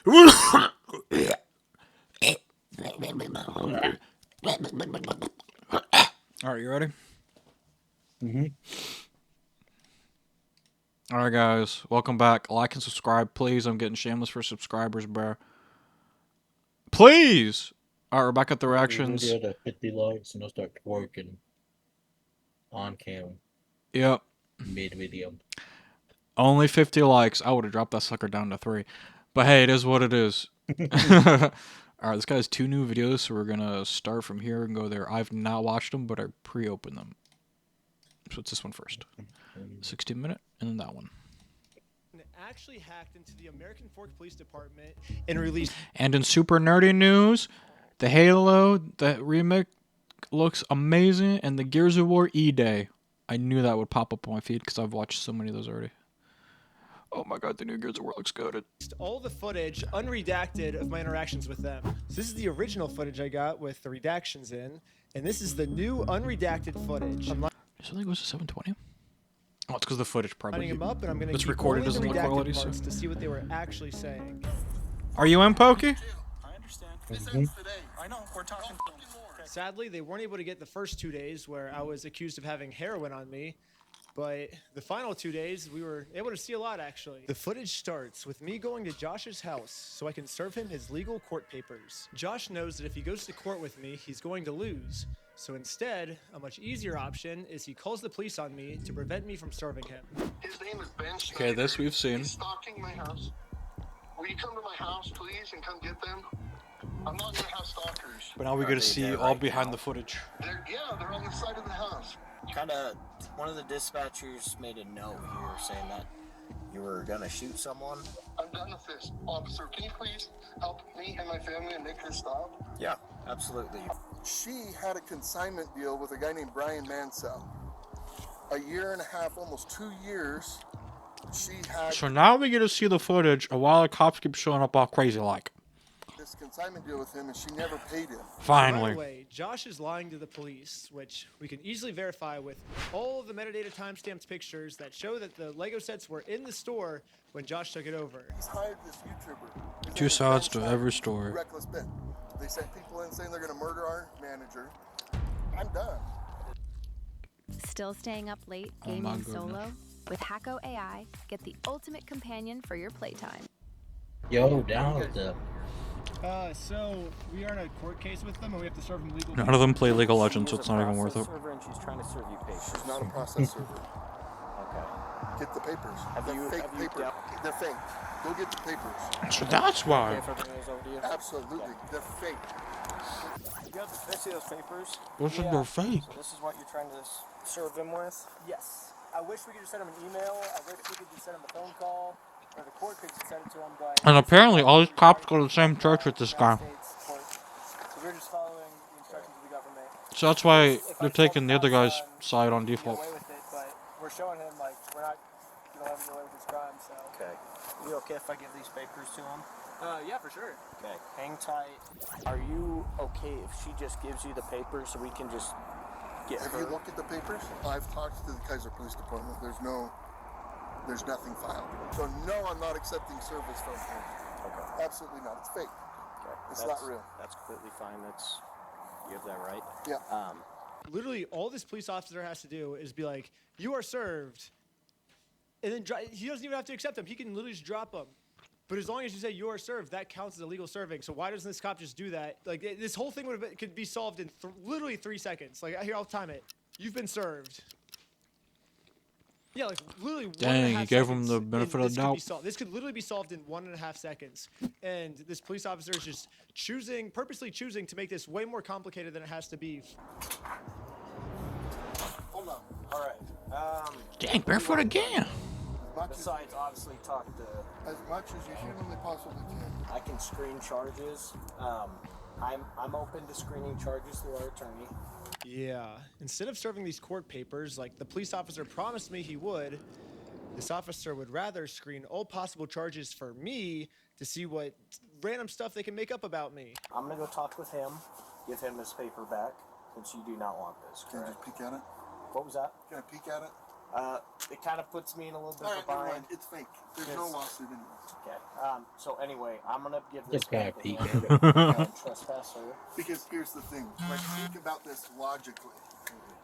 Alright, you ready? Mm-hmm. Alright, guys. Welcome back. Like and subscribe, please. I'm getting shameless for subscribers, bro. Please! Alright, we're back at the reactions. Video to 50 likes and I'll start twerking on cam Yep. mid-video. Only 50 likes. I would have dropped that sucker down to 3. But hey, it is what it is. Alright, this guy has 2 new videos, so we're gonna start from here and go there. I've not watched them, but I pre-opened them. So it's this one first. 16-minute, and then that one. Actually hacked into the American Fork Police Department and released. And in super nerdy news, the Halo, the remake looks amazing, and the Gears of War E-Day. I knew that would pop up on my feed because I've watched so many of those already. Oh my god, the new Gears of War looks good. All the footage unredacted of my interactions with them. So this is the original footage I got with the redactions in, and this is the new unredacted footage. I'm Something goes to 720. Oh, it's because the footage probably. lining them up, and I'm going It's to recorded doesn't look quality, so. to see what they were actually saying. Are you in, Pokey? I understand. This ends today. I know. We're talking. Sadly, they weren't able to get the first 2 days where I was accused of having heroin on me. But the final 2 days, we were able to see a lot, actually. The footage starts with me going to Josh's house so I can serve him his legal court papers. Josh knows that if he goes to court with me, he's going to lose. So instead, a much easier option is he calls the police on me to prevent me from serving him. His name is Ben. Okay, this we've seen. He's stalking my house. Will you come to my house, please, and come get them? I'm not gonna have stalkers. But now we get to see all behind the footage. They're on the side of the house. Kinda, one of the dispatchers made a note here saying that you were gonna shoot someone. I'm done with this. Officer, can you please help me and my family and make this stop? Yeah, absolutely. She had a consignment deal with a guy named Brian Mansell. A year and a half, almost 2 years, she had So now we get to see the footage of while the cops keep showing up all crazy like. this consignment deal with him, and she never paid him. Finally. By the way, Josh is lying to the police, which we can easily verify with all of the metadata timestamps pictures that show that the Lego sets were in the store when Josh took it over. He's hired this YouTuber. His Two name is sides Ben to Shine, every story. Reckless Ben. They sent people in saying they're going to murder our manager. I'm done. Still staying up late, Oh my gaming goodness. solo? With Hacko AI, get the ultimate companion for your playtime. Yo, down with them. So we are in a court case with them, and we have to serve them legal. None of them play League of Legends, so it's not even worth it. And she's trying to serve you papers. She's not a process server. Okay. Get the papers. Have They're you- fake have you papers. dealt- They're fake. Go get the papers. So that's why. Okay, if everything goes over to you? Absolutely. They're fake. You guys, can I see those papers? Those are their fake. So this is what you're trying to serve them with? Yes. I wish we could just send them an email. I wish we could just send them a phone call, or the court could just send it to them. But And apparently all these cops go to the same church with this guy. So we're just following the instructions of the government. So that's why they're taking the other guy's side on Get default. away with it, but we're showing him like we're not gonna let him get away with his crime. So. Okay. You okay if I give these papers to him? Yeah, for sure. Okay. Hang tight. Are you okay if she just gives you the papers so we can just get Have her? you looked at the papers? I've talked to the Kaiser Police Department. There's nothing filed. So no, I'm not accepting service from him. Okay. Absolutely not. It's fake. Okay. It's not real. That's completely fine. You have that right. Yeah. Literally, all this police officer has to do is be like, "You are served," and then he doesn't even have to accept them. He can literally just drop them. But as long as you say you are served, that counts as illegal serving. So why doesn't this cop just do that? Like this whole thing could be solved in literally 3 seconds. Like here, I'll time it. You've been served. Yeah, like literally. Dang, he gave him the benefit of the doubt. This could literally be solved in 1.5 seconds. And this police officer is just purposely choosing to make this way more complicated than it has to be. Hold on. All right. Dang, barefoot again. Besides, obviously, talk to. As much as you humanly possibly can. I can screen charges. I'm open to screening charges through our attorney. Yeah. Instead of serving these court papers like the police officer promised me he would, this officer would rather screen all possible charges for me to see what random stuff they can make up about me. I'm gonna go talk with him, give him his paper back, since you do not want this, Can I correct? just peek at it? What was that? Can I peek at it? It kind of puts me in a little bit All of right, a never mind. bind. It's fake. There's no Yes. lawsuit anyway. Okay. So anyway, I'm gonna give this This guy the peeking. trespasser. Because here's the thing. Like, think about this logically.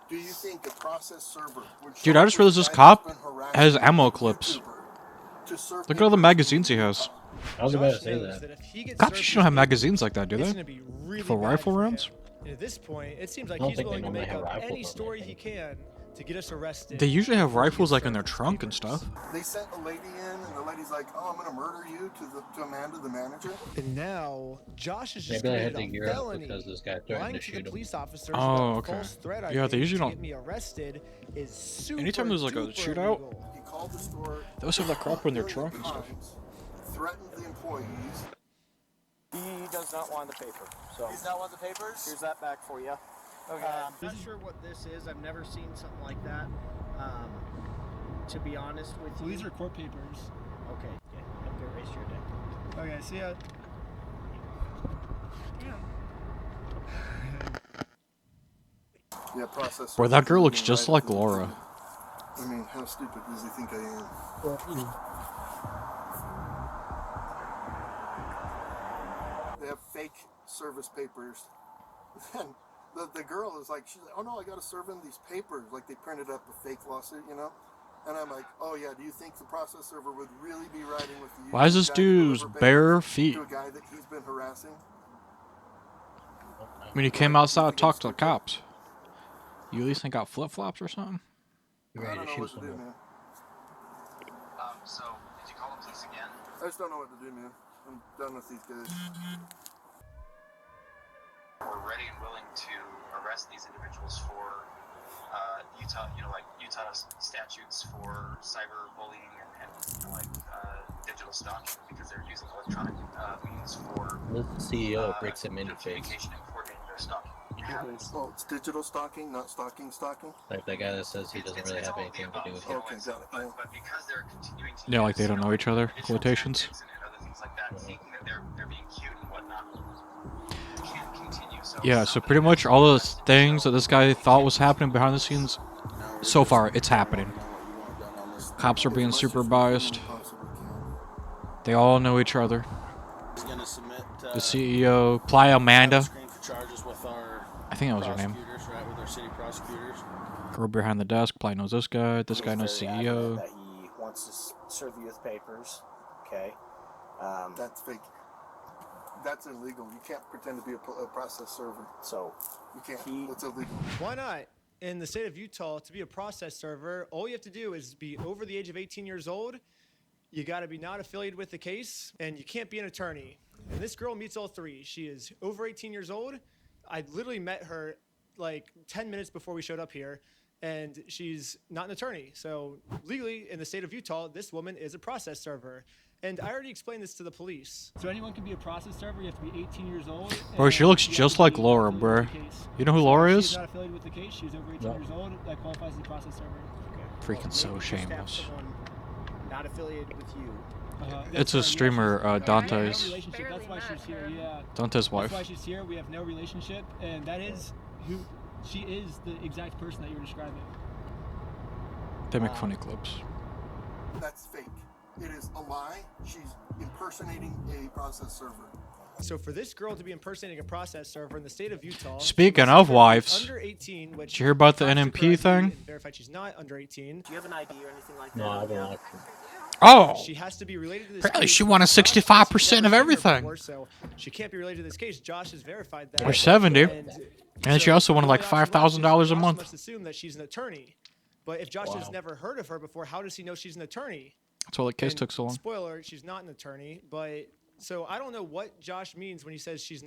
Do you think a process server would Dude, I just realized this cop has ammo clips. Look at all the magazines he has. I was about to Josh say knows that. that if he gets Cops served usually these don't have papers, magazines like that, do it's they? gonna be really For bad rifle for rounds? him. And at this point, it seems like I don't he's think they willing to normally make have up rifles any on story there. he can to get us arrested. They usually have before he rifles gets like in their served these trunk and papers. stuff. They sent a lady in, and the lady's like, "Oh, I'm gonna murder you," to Amanda, the manager. And now Josh is just Maybe I had committed to a gear up felony. because this guy threatened Lying to to the shoot him. police officers Oh, about okay. a false threat, I Yeah, they think, usually to don't- get me arrested is super Anytime there's, like, a duper shootout, illegal. He called the store. They also have that crap in their a trunk million and stuff. times, threatened the employees. He does not want the paper. So He's not want the papers? here's that back for you. Okay. Not sure what this is. I've never seen something like that. To be honest with you. These are court papers. Okay. Yeah. Okay. Raise your deck. Okay, see ya. Yeah, process. Boy, that girl looks just like Laura. I mean, how stupid does he think I am? They have fake service papers. And the girl is like, she's like, "Oh no, I got to serve in these papers." Like they printed up a fake lawsuit, you know? And I'm like, "Oh yeah, do you think the process server would really be riding with you?" Why is this dude's bare feet? To a guy that he's been harassing? I mean, he came outside to talk to the cops. You at least ain't got flip-flops or something? You're I ready don't to know what shoot to do, someone. man. So, did you call the police again? I just don't know what to do, man. I'm done with these guys. We're ready and willing to arrest these individuals for Utah, Utah statutes for cyberbullying and digital stalking because they're using electronic means for The CEO breaks him in face. communication and coordinating their stalking habits. Oh, it's digital stalking, not stalking. Like that guy that says he doesn't really It's have all of the anything to do above, with you know, it. Okay, and so- got it, but, yeah. but because they're continuing to Yeah, like they use, don't know each other, additional quotations. tactics and other things like that, thinking that they're being cute and whatnot, can't continue. Yeah, so pretty much all those things that this guy thought was happening behind the scenes, so far, it's happening. Cops are being super biased. They all know each other. He's gonna submit The CEO, Playa Amanda, screen for charges with our I think that was her name. prosecutors, right? With our city prosecutors. Girl behind the desk, Playa knows this guy knows He's very adamant CEO. that he wants to serve you with papers. Okay. That's fake. That's illegal. You can't pretend to be a process server. So You can't. He- That's illegal. Why not? In the state of Utah, to be a process server, all you have to do is be over the age of 18 years old. You got to be not affiliated with the case, and you can't be an attorney. And this girl meets all three. She is over 18 years old. I literally met her like 10 minutes before we showed up here, and she's not an attorney. So legally, in the state of Utah, this woman is a process server. And I already explained this to the police. So anyone can be a process server. You have to be 18 years old. Bro, she and looks you have just to like be Laura, affiliated bruh. with the case. You know who So Laura if is? She's not affiliated with the case. She's over 18 years old. That qualifies as a process server. Freaking so Maybe just have shameless. someone not affiliated with you. It's a streamer, No Dante's. relationship. That's why she's here. Yeah. Dante's That's wife. why she's here. We have no relationship, and that is who she is. The exact person that you're describing. They make funny clips. That's fake. It is a lie. She's impersonating a process server. So for this girl to be impersonating a process server in the state of Utah, Speaking she's of under wives, 18, which did you hear about the cops took her NMP ID thing? and verified she's not under 18. do you have an ID or anything like that? No, I on you? don't like Oh! She has to be related to this Apparently case. she wanted Josh has 65% never of seen her everything. before, so she can't be related to this case. Josh has verified that. Or 70. And And she also wanted like Josh wants $5,000 a Josh month. must assume that she's an attorney. But if Josh has never heard of her before, how does he know she's an attorney? That's why the case And took so long. Spoiler, she's not an attorney, but so I don't know what Josh means when he says she's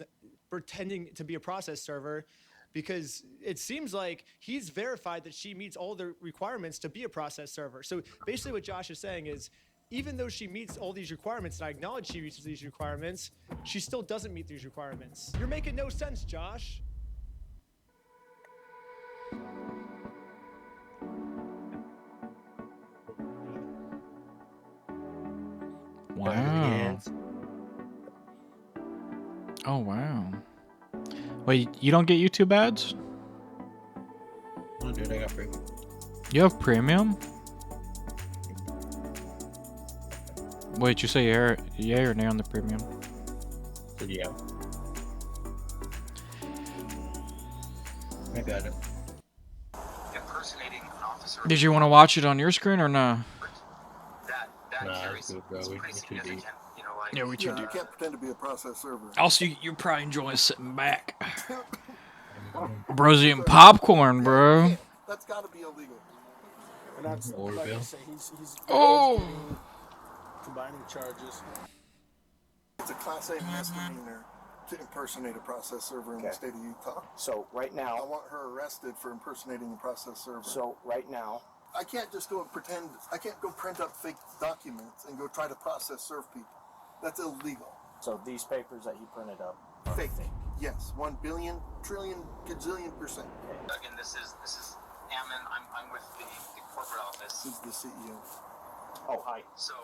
pretending to be a process server, because it seems like he's verified that she meets all the requirements to be a process server. So basically what Josh is saying is, even though she meets all these requirements, and I acknowledge she meets these requirements, she still doesn't meet these requirements. You're making no sense, Josh. Wow. Oh, wow. Wait, you don't get YouTube ads? Oh, dude, I got free. You have premium? Wait, you say yay or nay on the premium? So yeah. I got it. Impersonating an officer. Did you want to watch it on your screen or no? That Nah, carries it's good, bro. some We pretty too deep. significant, you know, like Yeah, we too Yeah, you deep. can't pretend to be a process server. Also, you probably enjoy sitting back. Mm-hmm. Bro's eating popcorn, bro. Yeah, that's got to be illegal. And that's Or like I Bill. say, he's Oh. getting combining charges. It's a Class A misdemeanor to impersonate a process server in the Okay. state of Utah. So right I now, want her arrested for impersonating a process server. so right now, I can't just go and pretend. I can't go print up fake documents and go try to process serve people. That's illegal. so these papers that he printed up are Fake. fake. Yes, 1 billion, trillion, gazillion %. again, this is Ammon. I'm with the corporate office. This is the CEO. Oh, hi. So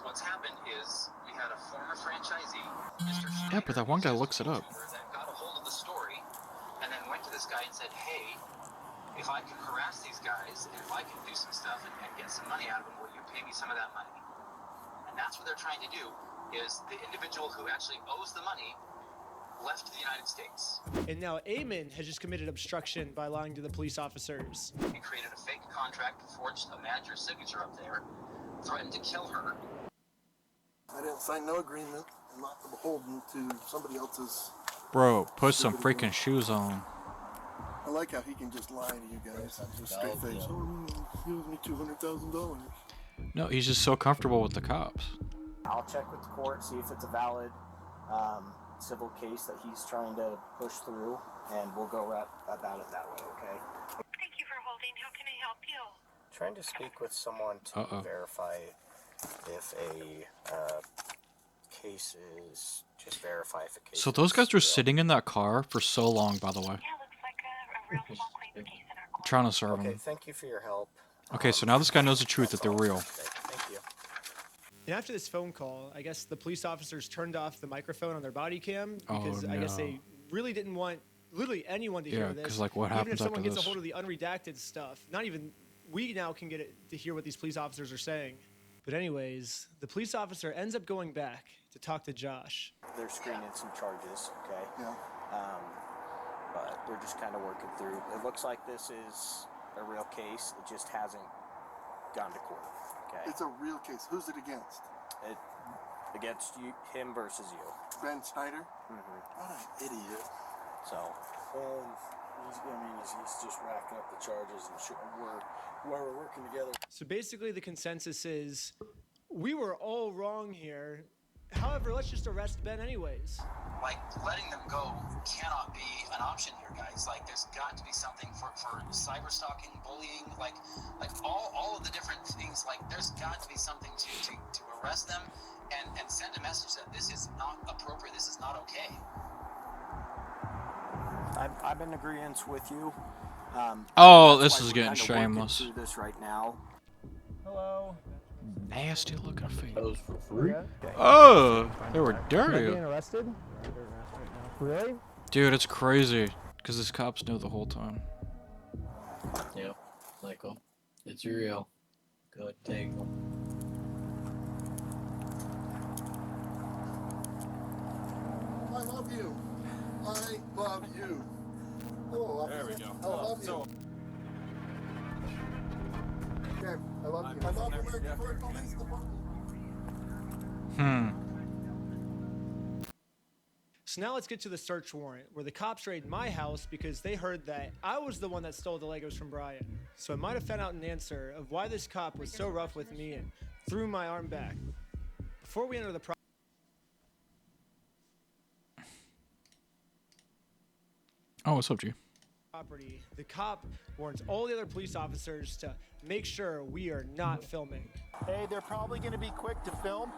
what's happened is we had a former franchisee, Mr. Yeah, but that one guy looks it up. that got a hold of the story and then went to this guy and said, hey, if I can harass these guys and if I can do some stuff and get some money out of them, will you pay me some of that money? And that's what they're trying to do, is the individual who actually owes the money left the United States. And now Eamon has just committed obstruction by lying to the police officers. He created a fake contract, forged a manager's signature up there, threatened to kill her. I didn't sign no agreement. I'm not beholden to somebody else's. Bro, put some freaking shoes on. I like how he can just lie to you guys. Just straight face. Oh, he owes me $200,000. No, he's just so comfortable with the cops. I'll check with the court, see if it's a valid civil case that he's trying to push through, and we'll go about it that way, okay? Thank you for holding. How can I help you? Trying to speak with someone to verify if a case is, just verify if a case So those guys were real. sitting in that car for so long, by the way. Yeah, looks like a real small claims case in our court. Trying to serve Okay, them. thank you for your help. Okay, so now this guy knows the truth that they're real. Okay, thank you. And after this phone call, I guess the police officers turned off the microphone on their body cam because I guess no. they really didn't want literally anyone to Yeah, hear this. 'cause, like, what even happens if someone after gets this? a hold of the unredacted stuff, not even we now can get it to hear what these police officers are saying. But anyways, the police officer ends up going back to talk to Josh. They're screening some charges, okay? Yeah. But we're just kind of working through. It looks like this is a real case. It just hasn't gone to court, okay? It's a real case. Who's it against? It against you, him versus you. Ben Snyder? Mm-hmm. What an idiot. So, He's just racking up the charges, and we're working together. So basically the consensus is we were all wrong here. However, let's just arrest Ben anyways. Like, letting them go cannot be an option here, guys. Like, there's got to be something for cyber stalking, bullying, like all of the different things. Like, there's got to be something to arrest them and send a message that this is not appropriate, this is not okay. I'm in agreement with you. Oh, That's this why is we're getting kinda working shameless. through this right now. Hello. Nasty looking feet. Those for free? Oh, they were dirty. arrested? Really? Dude, it's crazy. Because these cops knew the whole time. Yep. Michael, it's real. Good thing. I love you. I love you. Hello, officer. There we go. I love you. Okay, I love you. I love American Police Department. So now let's get to the search warrant, where the cops raid my house because they heard that I was the one that stole the Legos from Brian. So I might have found out an answer of why this cop was so rough with me and threw my arm back. Before we enter the Oh, what's up, G? property, the cop warns all the other police officers to make sure we are not filming. Hey, they're probably going to be quick to film.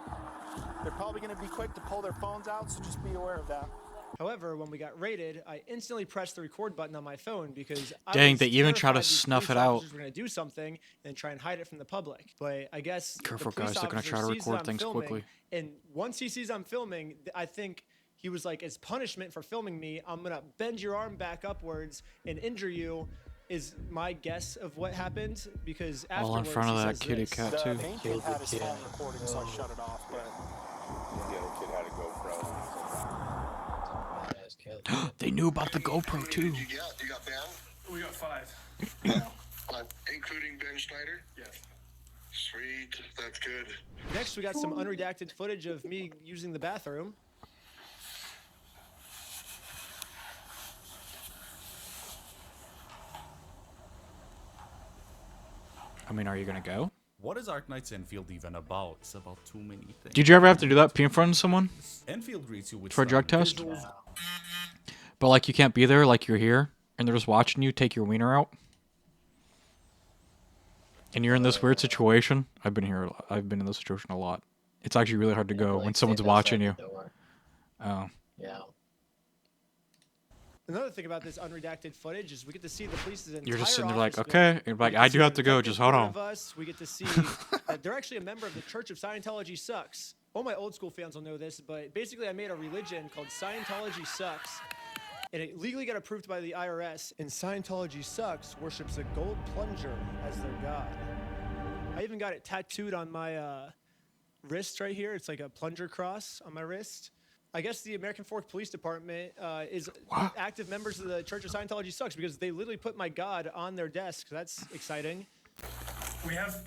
They're probably going to be quick to pull their phones out, so just be aware of that. However, when we got raided, I instantly pressed the record button on my phone because Dang, I was they even try to terrified these snuff police it out. officers were going to do something and try and hide it from the public. But I guess Careful, the police guys, they're gonna officer try to sees that record I'm things filming, quickly. And once he sees I'm filming, I think he was like, as punishment for filming me, I'm going to bend your arm back upwards and injure you is my guess of what happened because All in afterwards front of he that says kitty this. cat The too. main kid had his phone recording, so I shut it off. But The other kid had a GoPro. They knew about the GoPro too. You got Ben? We got 5. Including Ben Schneider? Yes. Sweet, that's good. Next, we got some unredacted footage of me using the bathroom. I mean, are you gonna go? What is Arknight's Enfield even about? It's about too many things. Did you ever have to do that? Pee in front of someone Enfield greets you with for a drug some test? visuals. But like, you can't be there. Like, you're here, and they're just watching you take your wiener out. And you're in this weird situation. I've been here. I've been in this situation a lot. It's actually really hard to go when someone's watching you. Oh. Yeah. Another thing about this unredacted footage is we get to see the police's entire You're just sitting there like, office okay. building. And you're like, We get I do see have a to go. detective Just hold in on. front of us. We get to see that they're actually a member of the Church of Scientology Sucks. All my old school fans will know this, but basically I made a religion called Scientology Sucks. And it legally got approved by the IRS. And Scientology Sucks worships a gold plunger as their god. I even got it tattooed on my wrist right here. It's like a plunger cross on my wrist. I guess the American Fork Police Department is active members of the Church of Scientology Sucks because they literally put my god on their desk. That's exciting. We have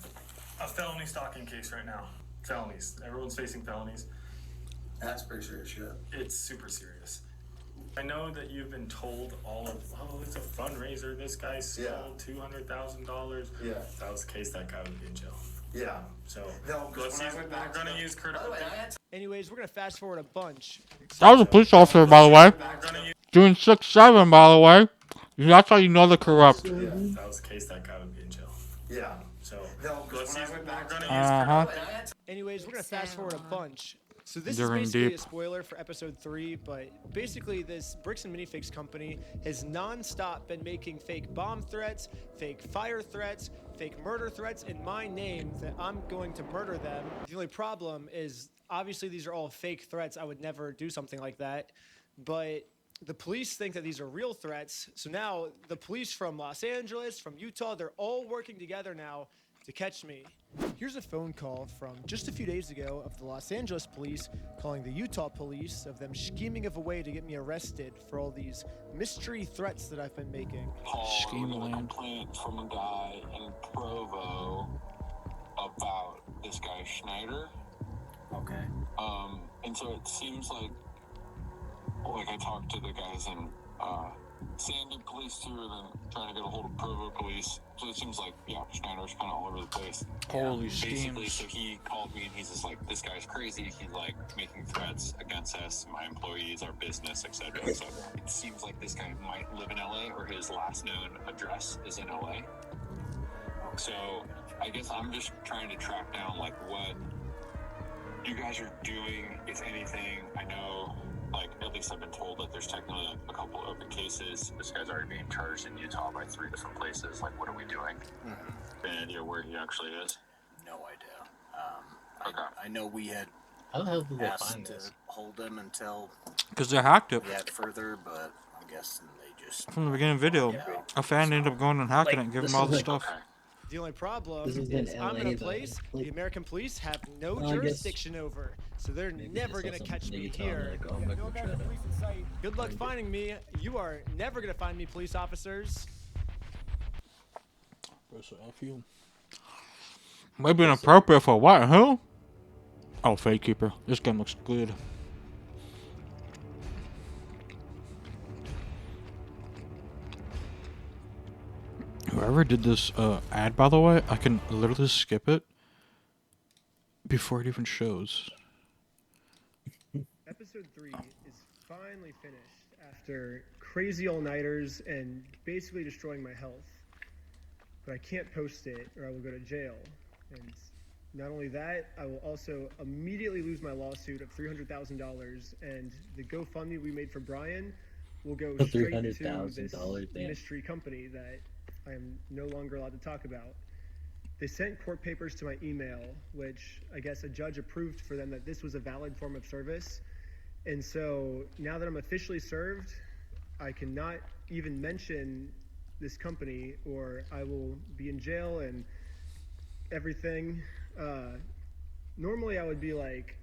a felony stalking case right now. Felonies. Everyone's facing felonies. That's pretty serious shit. It's super serious. I know that you've been told all of, oh, it's a fundraiser. This guy stole $200,000. Yeah. If that was the case, that guy would be in jail. Yeah. So No, 'cause when I went back we're to gonna the- use critical. Anyways, we're going to fast forward a bunch. That was a police officer, by the way. Doing 6'7", by the way. That's how you know they're corrupt. Yeah. If that was the case, that guy would be in jail. Yeah. So No, 'cause when I went back to the- Anyways, we're going to fast forward a bunch. So this They're in is basically deep. a spoiler for episode 3, but basically this Bricks and Minifigs company has non-stop been making fake bomb threats, fake fire threats, fake murder threats in my name that I'm going to murder them. The only problem is obviously these are all fake threats. I would never do something like that, but the police think that these are real threats. So now the police from Los Angeles, from Utah, they're all working together now to catch me. Here's a phone call from just a few days ago of the Los Angeles police calling the Utah police of them scheming of a way to get me arrested for all these mystery threats that I've been making. Scheme We got a land. complaint from a guy in Provo about this guy Schneider. Okay. And so it seems like I talked to the guys in Sandy police too, and then trying to get a hold of Provo police. So it seems like, yeah, Schneider's kind of all over the place. Holy Basically, schemes. so he called me and he's just like, this guy's crazy. He's like making threats against us, my employees, our business, etc. So it seems like this guy might live in LA, or his last known address is in LA. So I guess I'm just trying to track down like what you guys are doing, if anything. I know, like, at least I've been told that there's technically a couple open cases. This guy's already being charged in Utah by 3 different places. Like, what are we doing? Any idea where he actually is? No idea. Okay. I know we had How the hell did they asked find to this? hold him until Because they hacked it we had further, but I'm guessing they just from the beginning of the video. A fan ended up going and hacking it and giving him all the stuff. The only problem This is is in I'm in LA a though. place Like- the American police have no Well, I guess- jurisdiction over, so they're never Maybe gonna I saw catch something me Utah, here. like, oh, I'm not gonna try that. Good luck finding me. You are never gonna find me, police officers. Maybe inappropriate for what, huh? Oh, Fade Keeper. This game looks good. Whoever did this ad, by the way, I can literally skip it before it even shows. Episode 3 is finally finished after crazy all-nighters and basically destroying my health. But I can't post it or I will go to jail. And not only that, I will also immediately lose my lawsuit of $300,000, and the GoFundMe we made for Brian will go straight to this $300,000, damn. mystery company that I am no longer allowed to talk about. They sent court papers to my email, which I guess a judge approved for them that this was a valid form of service. And so now that I'm officially served, I cannot even mention this company or I will be in jail and everything. Normally I would be like,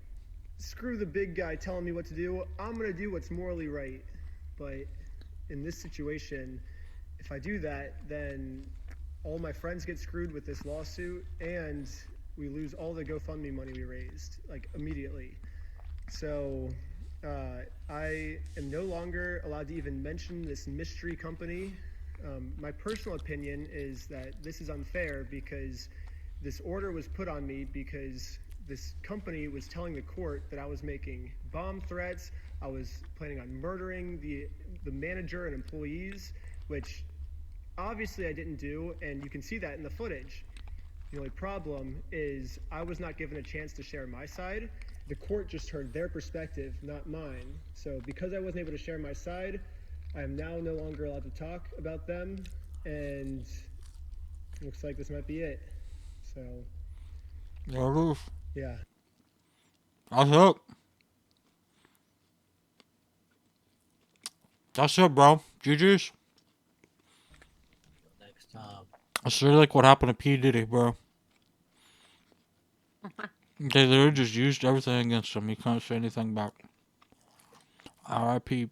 screw the big guy telling me what to do. I'm going to do what's morally right. But in this situation, if I do that, then all my friends get screwed with this lawsuit and we lose all the GoFundMe money we raised, like immediately. So I am no longer allowed to even mention this mystery company. My personal opinion is that this is unfair because this order was put on me because this company was telling the court that I was making bomb threats. I was planning on murdering the manager and employees, which obviously I didn't do, and you can see that in the footage. The only problem is I was not given a chance to share my side. The court just heard their perspective, not mine. So because I wasn't able to share my side, I am now no longer allowed to talk about them, and it looks like this might be it. So There it is. yeah. That's it. That's it, bro. GG's. Next time. That's really like what happened to P. Diddy, bro. They literally just used everything against him. He can't say anything back. R.I.P.